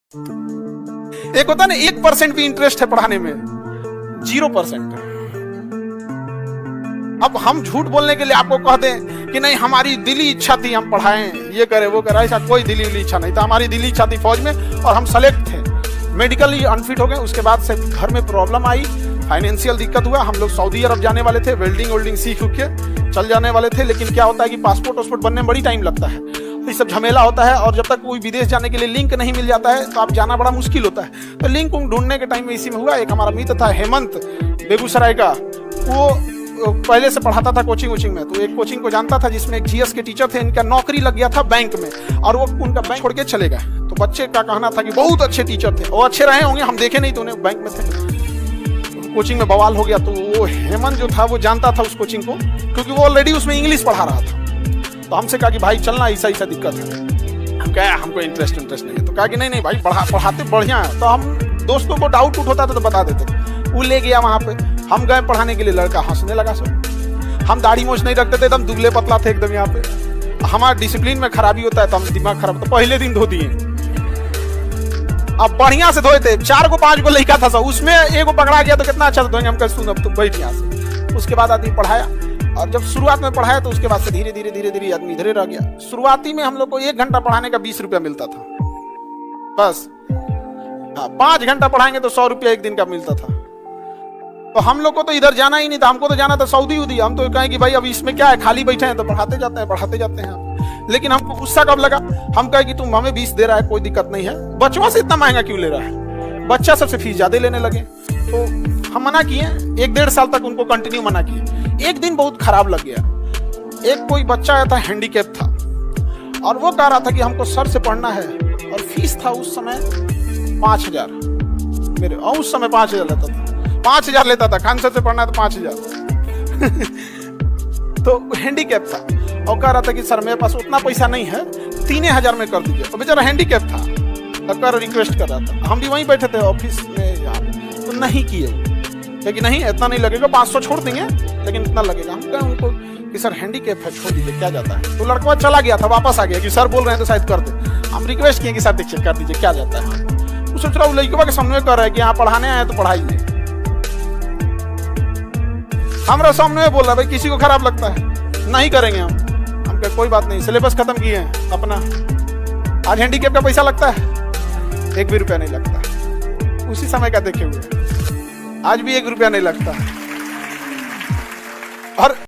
एक होता है ना 1% भी इंटरेस्ट है पढ़ाने में, 0%। अब हम झूठ बोलने के लिए आपको कह दें कि नहीं हमारी दिली इच्छा थी हम पढ़ाएं, ये करे वो करे, ऐसा कोई दिली इच्छा नहीं था। हमारी दिली इच्छा थी फौज में और हम सेलेक्ट थे, मेडिकली अनफिट हो गए। उसके बाद से घर में प्रॉब्लम आई, फाइनेंशियल दिक्कत हुआ। हम लोग सऊदी अरब जाने वाले थे, वेल्डिंग सीख के चल जाने वाले थे। लेकिन क्या होता है कि पासपोर्ट बनने में बड़ी टाइम लगता है, ये सब झमेला होता है। और जब तक कोई विदेश जाने के लिए लिंक नहीं मिल जाता है तो आप जाना बड़ा मुश्किल होता है। तो लिंक ढूंढने के टाइम में इसी में हुआ। एक हमारा मित्र था हेमंत, बेगूसराय का, वो पहले से पढ़ाता था कोचिंग में। तो एक कोचिंग को जानता था जिसमें एक जीएस के टीचर थे, इनका नौकरी लग गया था बैंक में और वो उनका बैंक छोड़ के चले गए। तो बच्चे का कहना था कि बहुत अच्छे टीचर थे, वो अच्छे रहे होंगे, हम देखे नहीं तो उन्हें बैंक में थे। कोचिंग में बवाल हो गया। तो वो हेमंत जो था वो जानता था उस कोचिंग को, क्योंकि वो ऑलरेडी उसमें इंग्लिश पढ़ा रहा था। तो हमसे कहा कि भाई चलना, ऐसा दिक्कत है। हम कहा हमको इंटरेस्ट नहीं है। तो कहा कि नहीं भाई पढ़ाते बढ़िया है। तो हम दोस्तों को डाउट होता था तो बता देते थे। वो ले गया वहाँ पे, हम गए पढ़ाने के लिए, लड़का हंसने लगा सब। हम दाढ़ी मोछ नहीं रखते थे, एकदम दुबले पतला थे एकदम। यहाँ पे हमारा डिसिप्लिन में खराबी होता है तो हम दिमाग खराब, तो पहले दिन धो दिए। अब बढ़िया से धोए थे, 4 को 5 को लड़का था सब, उसमें एक को पकड़ा गया तो कितना अच्छा से धोएंगे। हम कह सुन अब तुम बैठ यहाँ से। उसके बाद आदमी पढ़ाया, और जब शुरुआत में पढ़ाया तो उसके बाद से धीरे धीरे आदमी इधरे रह गया। शुरुआती में हम लोग को 1 घंटा पढ़ाने का 20 रुपया मिलता था बस। 5 घंटा पढ़ाएंगे तो 100 रुपया एक दिन का मिलता था। तो हम लोग को तो इधर जाना ही नहीं था, हमको तो जाना था सऊदी। हम तो कहें कि भाई अब इसमें क्या है, खाली बैठे हैं तो पढ़ाते जाते हैं। लेकिन हमको गुस्सा कब लगा, हम कहे कि तुम हमें 20 दे रहा है, कोई दिक्कत नहीं है, बच्चों से इतना महंगा क्यों ले रहा है। बच्चा सबसे फीस ज्यादा लेने लगे। तो हम मना किए, 1-1.5 साल तक उनको कंटिन्यू मना किए। एक दिन बहुत खराब लग गया। एक कोई बच्चा आया था, हैंडीकैप था, और वो कह रहा था कि हमको सर से पढ़ना है, और फीस था उस समय 5000 मेरे, और उस समय 5000 लेता था। 5000 लेता था, खान सर से पढ़ना है तो 5000 तो हैंडीकैप था और कह रहा था कि सर मेरे पास उतना पैसा नहीं है, 3000 में कर दीजिए। तो बेचारा हैंडीकैप था, कर रिक्वेस्ट कर रहा था। हम भी वहीं बैठे थे ऑफिस में यहाँ, तो नहीं किए, क्योंकि नहीं इतना नहीं लगेगा, 500 छोड़ देंगे लेकिन इतना लगेगा। हम कहें उनको कि सर हैंडीकैप है, छोड़ दीजिए, क्या जाता है। तो लड़का चला गया था, वापस आ गया कि सर बोल रहे हैं तो शायद कर दे। हम रिक्वेस्ट किए कि सर देखिए कर दीजिए, क्या जाता है। वो सोच रहा हूँ लड़के के सामने कर रहा है कि यहाँ पढ़ाने आए तो पढ़ाइए। हमारा सामने में बोल रहा है भाई किसी को खराब लगता है, नहीं करेंगे हम कहे कोई बात नहीं, सिलेबस खत्म किए हैं अपना। आज हैंडीकैप का पैसा लगता है, 1 भी रुपया नहीं लगता। उसी समय का देखे हुए आज भी 1 रुपया नहीं लगता। और